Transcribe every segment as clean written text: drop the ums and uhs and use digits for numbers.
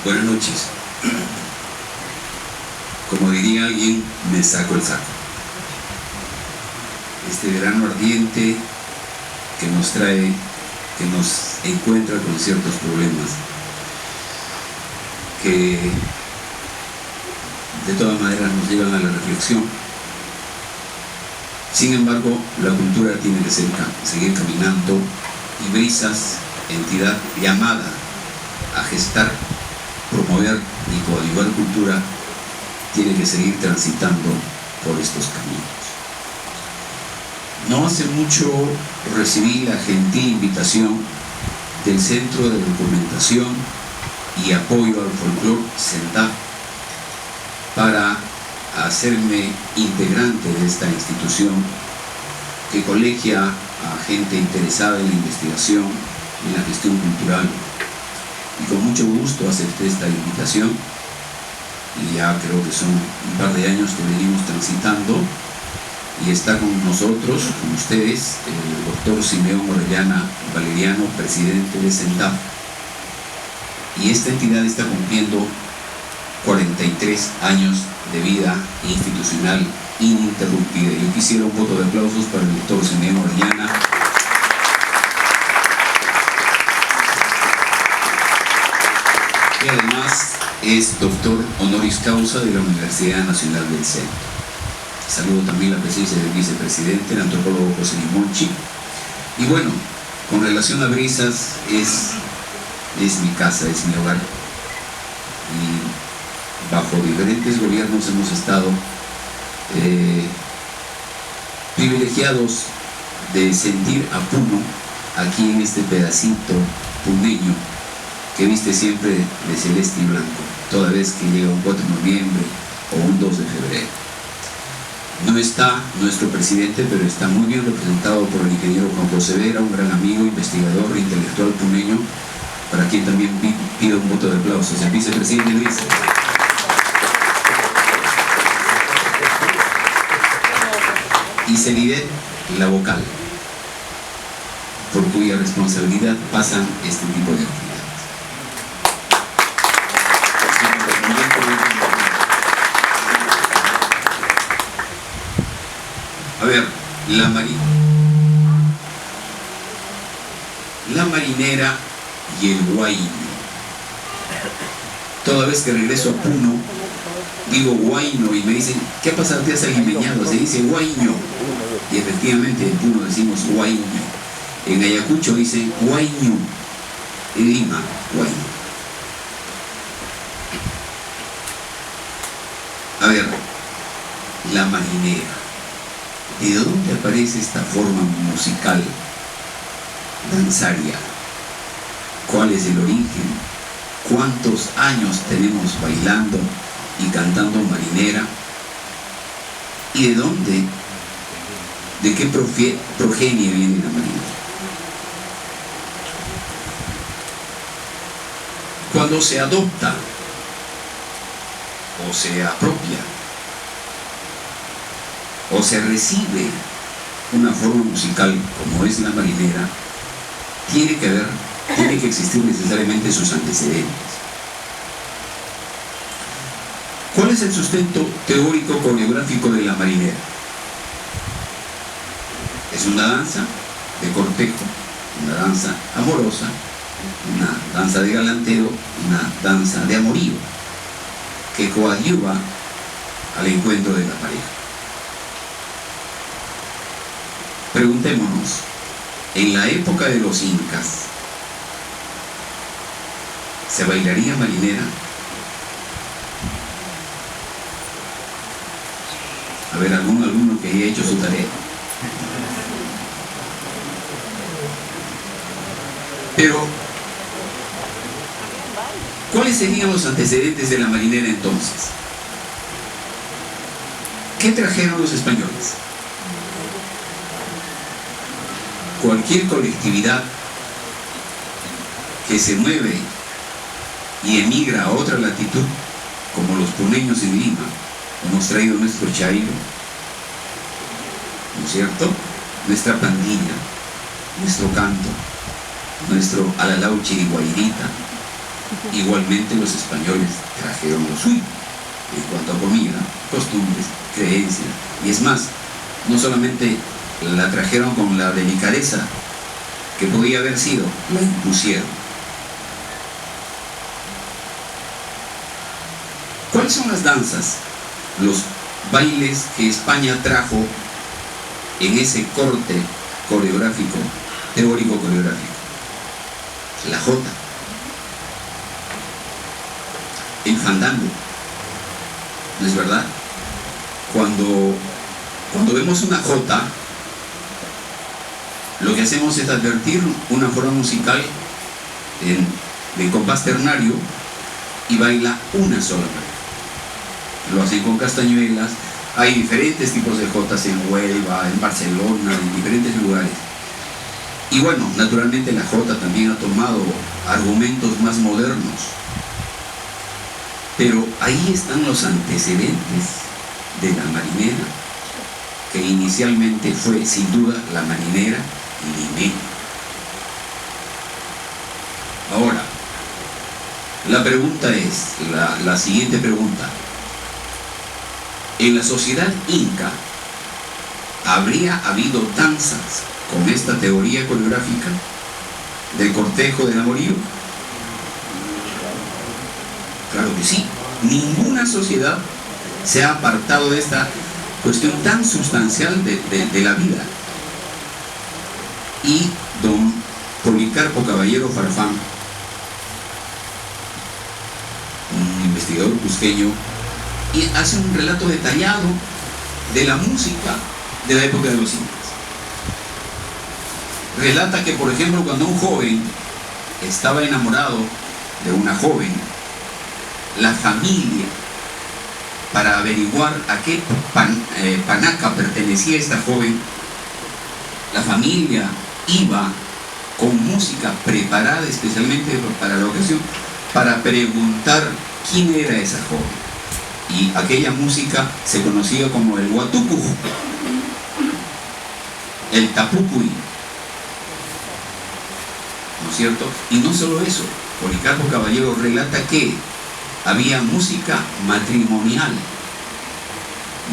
Buenas noches. Como diría alguien, me saco el saco. Este verano ardiente que nos trae, que nos encuentra con ciertos problemas, que de todas maneras nos llevan a la reflexión. Sin embargo, la cultura tiene que seguir caminando, y Brisas, entidad llamada a gestar, promover y coadyuvar cultura, tiene que seguir transitando por estos caminos. No hace mucho recibí la gentil invitación del Centro de Documentación y Apoyo al Folclore, CENDAF, para hacerme integrante de esta institución que colegia a gente interesada en la investigación, en la gestión cultural. Y con mucho gusto acepté esta invitación, y ya creo que son un par de años que venimos transitando, y está con nosotros, con ustedes, el doctor Simeón Orellana Valeriano, presidente de CENDAF. Y esta entidad está cumpliendo 43 años de vida institucional ininterrumpida. Yo quisiera un voto de aplausos para el doctor Simeón Orellana. Que además es doctor honoris causa de la Universidad Nacional del Centro. Saludo también la presencia del vicepresidente, el antropólogo José Limonchi. Y bueno, con relación a Brisas, es mi casa, es mi hogar. Y bajo diferentes gobiernos hemos estado privilegiados de sentir a Puno aquí en este pedacito puneño que viste siempre de celeste y blanco, toda vez que llega un 4 de noviembre o un 2 de febrero. No está nuestro presidente, pero está muy bien representado por el ingeniero Juan José Vera, un gran amigo, investigador e intelectual puneño, para quien también pido un voto de aplausos. El vicepresidente Luis. Y Celidet, la vocal, por cuya responsabilidad pasan este tipo de actividades. A ver, la marinera y el guayno. Toda vez que regreso a Puno, digo guayno y me dicen, ¿qué pasa? ¿Te has alimeñado? Se dice guayno. Y efectivamente en Puno decimos guayno. En Ayacucho dicen guayno. En Lima, guayno. A ver, la marinera. ¿De dónde aparece esta forma musical danzaria? ¿Cuál es el origen? ¿Cuántos años tenemos bailando y cantando marinera? ¿Y de dónde? ¿De qué progenie viene la marinera? Cuando se adopta o se apropia o se recibe una forma musical como es la marinera, tiene que existir necesariamente sus antecedentes. ¿Cuál es el sustento teórico coreográfico de la marinera? Es una danza de cortejo, una danza amorosa, una danza de galanteo, una danza de amorío, que coadyuva al encuentro de la pareja. Preguntémonos, en la época de los incas, ¿se bailaría marinera? A ver, algún alumno que haya hecho su tarea. Pero, ¿cuáles serían los antecedentes de la marinera entonces? ¿Qué trajeron los españoles? Cualquier colectividad que se mueve y emigra a otra latitud, como los puneños en Lima, hemos traído nuestro chairo, ¿no es cierto? Nuestra pandilla, nuestro canto, nuestro alalauche y guairita, Igualmente los españoles trajeron lo suyo en cuanto a comida, costumbres, creencias. Y es más, no solamente la trajeron con la delicadeza que podía haber sido, la impusieron. ¿Cuáles son las danzas, los bailes que España trajo en ese corte coreográfico, teórico coreográfico? La jota, el fandango, ¿no es verdad? Cuando vemos una jota, lo que hacemos es advertir una forma musical de compás ternario y baila una sola pareja. Lo hacen con castañuelas. Hay diferentes tipos de jotas en Huelva, en Barcelona, en diferentes lugares. Y bueno, naturalmente la jota también ha tomado argumentos más modernos. Pero ahí están los antecedentes de la marinera, que inicialmente fue sin duda la marinera limeña. Ahora, la pregunta es, la siguiente pregunta. En la sociedad inca, ¿habría habido danzas con esta teoría coreográfica del cortejo del amorío? Claro que sí. Ninguna sociedad se ha apartado de esta cuestión tan sustancial de la vida. Y don Policarpo Caballero Farfán, un investigador cusqueño, y hace un relato detallado de la música de la época de los incas. Relata que, por ejemplo, cuando un joven estaba enamorado de una joven, la familia, para averiguar a qué panaca pertenecía esta joven, la familia iba con música preparada especialmente para la ocasión, para preguntar quién era esa joven. Y aquella música se conocía como el huatucu, el tapucuy, ¿no es cierto? Y no solo eso, Policarpo Caballero relata que había música matrimonial,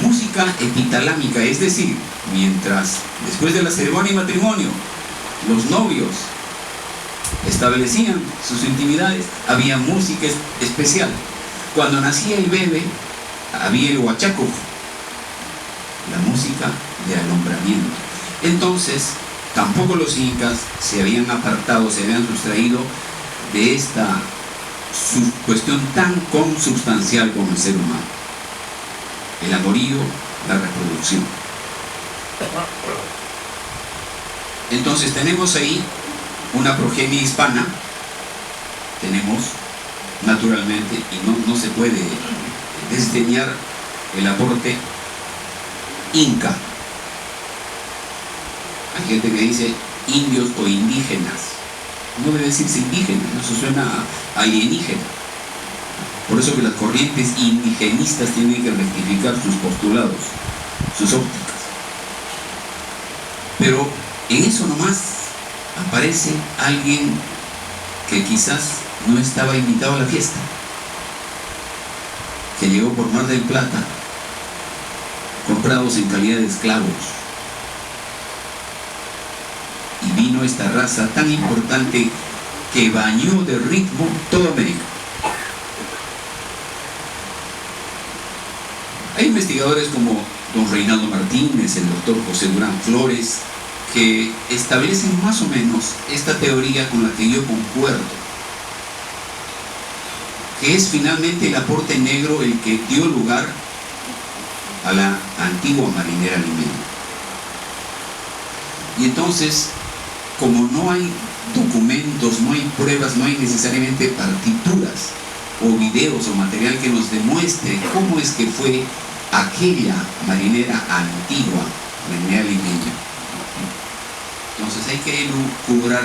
música epitalámica, es decir, mientras después de la ceremonia de matrimonio los novios establecían sus intimidades, había música especial. Cuando nacía el bebé, había el huachaco, la música de alumbramiento. Entonces, tampoco los incas se habían apartado, se habían sustraído de esta cuestión tan consubstancial como el ser humano: el amorío, la reproducción. Entonces tenemos ahí una progenie hispana, tenemos naturalmente, y no se puede desdeñar el aporte inca. Hay gente que dice indios o indígenas. No debe decirse indígena, eso suena a alienígena. Por eso que las corrientes indigenistas tienen que rectificar sus postulados, sus ópticas. Pero en eso nomás aparece alguien que quizás no estaba invitado a la fiesta, que llegó por Mar del Plata, comprados en calidad de esclavos, y vino esta raza tan importante que bañó de ritmo toda América. Hay investigadores como don Reinaldo Martínez, el doctor José Durán Flores, que establecen más o menos esta teoría con la que yo concuerdo, que es finalmente el aporte negro el que dio lugar a la antigua marinera limeña. Y entonces, como no hay documentos, no hay pruebas, no hay necesariamente partituras o videos o material que nos demuestre cómo es que fue aquella marinera antigua, marinera limeña, entonces hay que elucubrar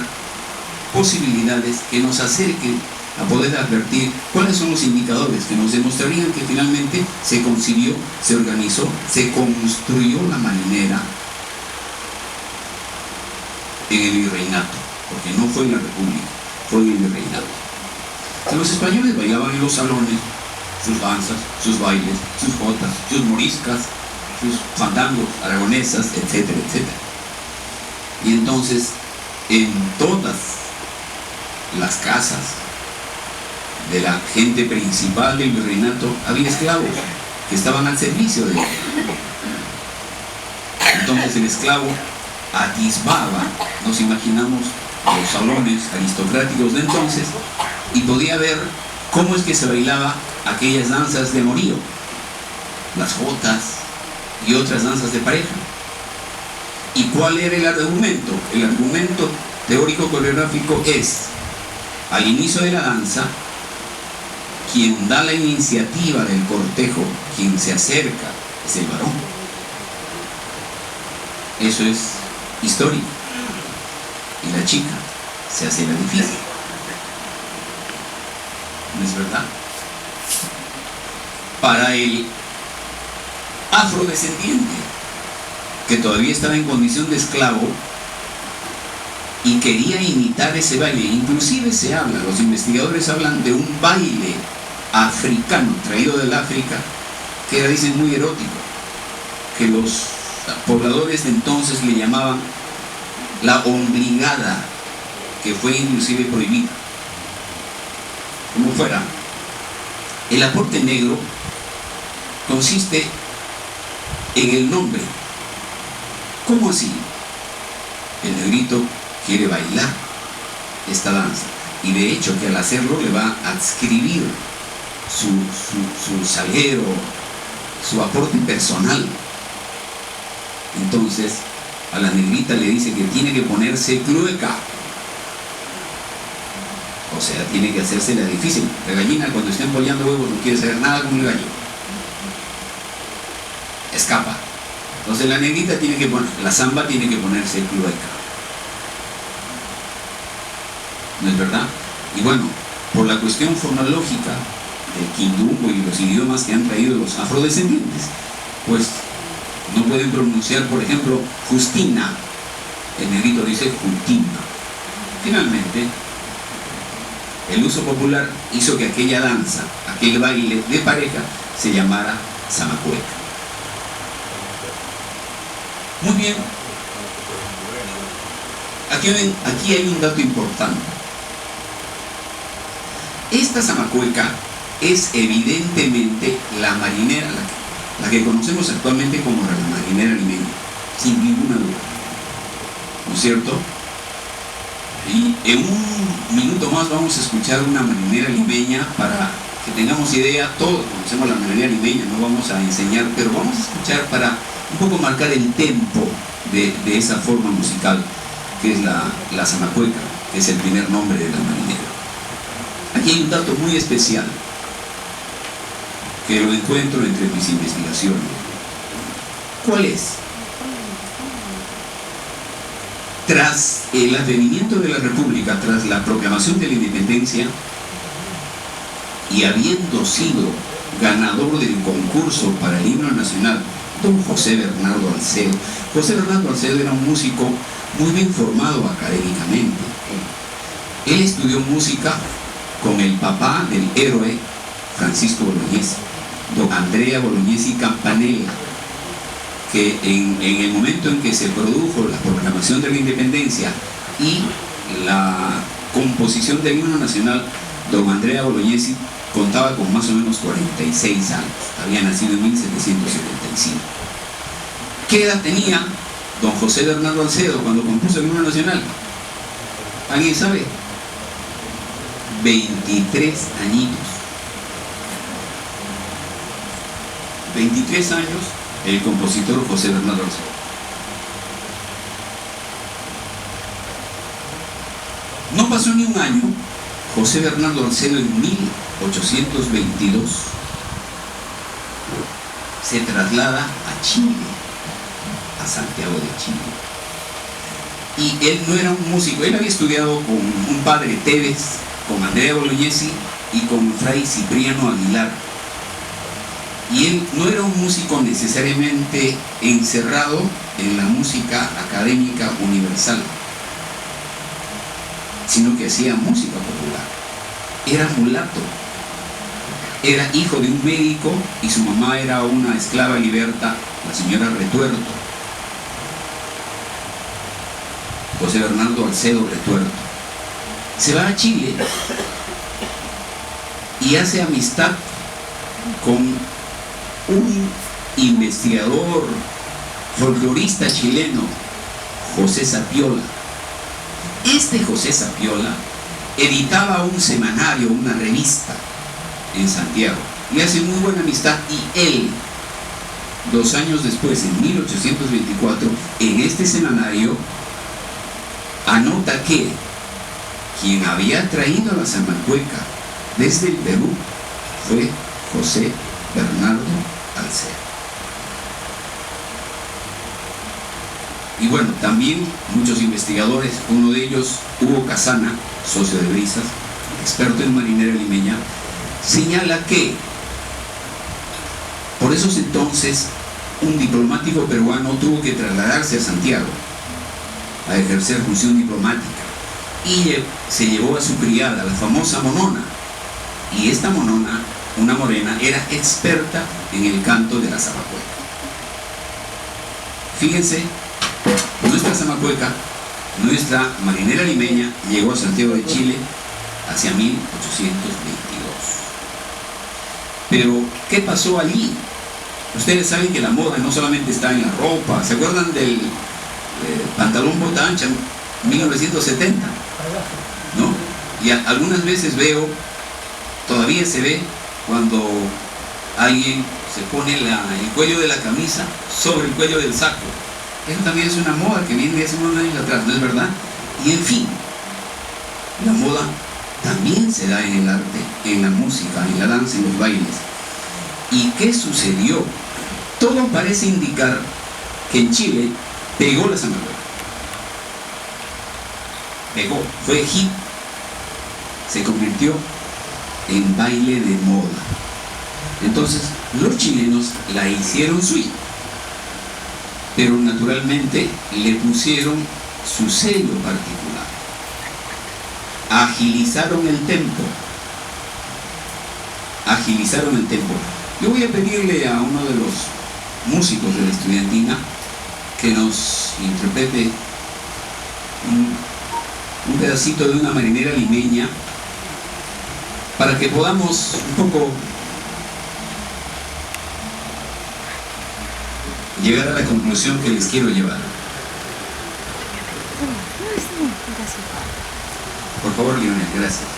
posibilidades que nos acerquen a poder advertir cuáles son los indicadores que nos demostrarían que finalmente se concibió, se organizó, se construyó la marinera en el virreinato, porque no fue en la República, fue en el virreinato. Los españoles bailaban en los salones sus danzas, sus bailes, sus jotas, sus moriscas, sus fandangos, aragonesas, etcétera, etcétera. Y entonces, en todas las casas de la gente principal del virreinato había esclavos que estaban al servicio de él. Entonces el esclavo atisbaba, nos imaginamos, los salones aristocráticos de entonces, y podía ver cómo es que se bailaba aquellas danzas de amorío, las jotas y otras danzas de pareja. ¿Y cuál era el argumento? El argumento teórico coreográfico es: al inicio de la danza, quien da la iniciativa del cortejo, quien se acerca, es el varón. Eso es histórico. Y la chica se hace la difícil. ¿No es verdad? Para el afrodescendiente, que todavía estaba en condición de esclavo y quería imitar ese baile, inclusive se habla, los investigadores hablan de un baile africano traído del África que era, dicen, muy erótico, que los pobladores de entonces le llamaban la ombligada, que fue inclusive prohibida. Como fuera, el aporte negro consiste en el nombre. ¿Cómo así? El negrito quiere bailar esta danza, y de hecho que al hacerlo le va a adscribir su salero, su aporte personal. Entonces a la negrita le dice que tiene que ponerse clueca, o sea, tiene que hacerse la difícil. La gallina, cuando está embollando huevos, no quiere saber nada con el gallo, escapa. Entonces la negrita tiene que poner, la samba tiene que ponerse clueca. ¿No es verdad? Y bueno, por la cuestión fonológica del quindungo y los idiomas que han traído los afrodescendientes, pues no pueden pronunciar, por ejemplo, Justina. El negrito dice Justina. Finalmente, el uso popular hizo que aquella danza, aquel baile de pareja, se llamara zamacueca. Muy bien. Aquí hay un dato importante. Esta zamacueca es evidentemente la marinera, la que conocemos actualmente como la marinera limeña, sin ninguna duda. ¿No es cierto? Y en un minuto más vamos a escuchar una marinera limeña para que tengamos idea. Todos conocemos la marinera limeña, no vamos a enseñar, pero vamos a escuchar para un poco marcar el tempo de esa forma musical que es la zamacueca, que es el primer nombre de la marinera. Aquí hay un dato muy especial que lo encuentro entre mis investigaciones. ¿Cuál es? Tras el advenimiento de la República, tras la proclamación de la independencia, y habiendo sido ganador del concurso para el himno nacional, don José Bernardo Alcedo. José Bernardo Alcedo era un músico muy bien formado académicamente. Él estudió música con el papá del héroe Francisco Bolognesi, don Andrea Bolognesi Campanella, que en el momento en que se produjo la proclamación de la independencia y la composición del himno nacional, don Andrea Bolognesi contaba con más o menos 46 años, había nacido en 1775. ¿Qué edad tenía don José Bernardo Alcedo cuando compuso el himno nacional? ¿Alguien sabe? 23 añitos. 23 años el compositor José Bernardo Alcedo. No pasó ni un año, José Bernardo Alcedo en 1822 se traslada a Chile, a Santiago de Chile. Y él no era un músico, él había estudiado con un padre Tevez, con Andrea Bolognesi y con Fray Cipriano Aguilar. Y él no era un músico necesariamente encerrado en la música académica universal, sino que hacía música popular. era mulato, era hijo de un médico y su mamá era una esclava liberta, la señora Retuerto, José Bernardo Alcedo Retuerto. Se va a Chile y hace amistad con un investigador folclorista chileno, José Sapiola. Este José Sapiola editaba un semanario, una revista en Santiago, y hace muy buena amistad, y él, 2 años después, en 1824, en este semanario anota que quien había traído a la Zamalcueca desde el Perú fue José Bernardo Alcedo. Y bueno, también muchos investigadores, uno de ellos, Hugo Casana, socio de Brisas, experto en marinera limeña, señala que por esos entonces un diplomático peruano tuvo que trasladarse a Santiago a ejercer función diplomática y se llevó a su criada, la famosa Monona, y esta Monona, una morena, era experta en el canto de la Zamalcueca. Fíjense, nuestra Zamalcueca, nuestra marinera limeña, llegó a Santiago de Chile hacia 1822. Pero, ¿qué pasó allí? Ustedes saben que la moda no solamente está en la ropa. ¿Se acuerdan del pantalón bota ancha 1970? ¿No? Y algunas veces veo, todavía se ve, cuando alguien se pone el cuello de la camisa sobre el cuello del saco. Eso también es una moda que viene de hace unos años atrás, ¿no es verdad? Y en fin, la moda también se da en el arte, en la música, en la danza, en los bailes. ¿Y qué sucedió? Todo parece indicar que en Chile pegó la Zamalcueca. Pegó, fue hit, se convirtió en baile de moda. Entonces, los chilenos la hicieron suya, pero naturalmente le pusieron su sello particular. Agilizaron el tempo. Agilizaron el tempo. Yo voy a pedirle a uno de los músicos de la estudiantina que nos interprete un pedacito de una marinera limeña para que podamos un poco llegar a la conclusión que les quiero llevar. Por favor, Lionel, gracias.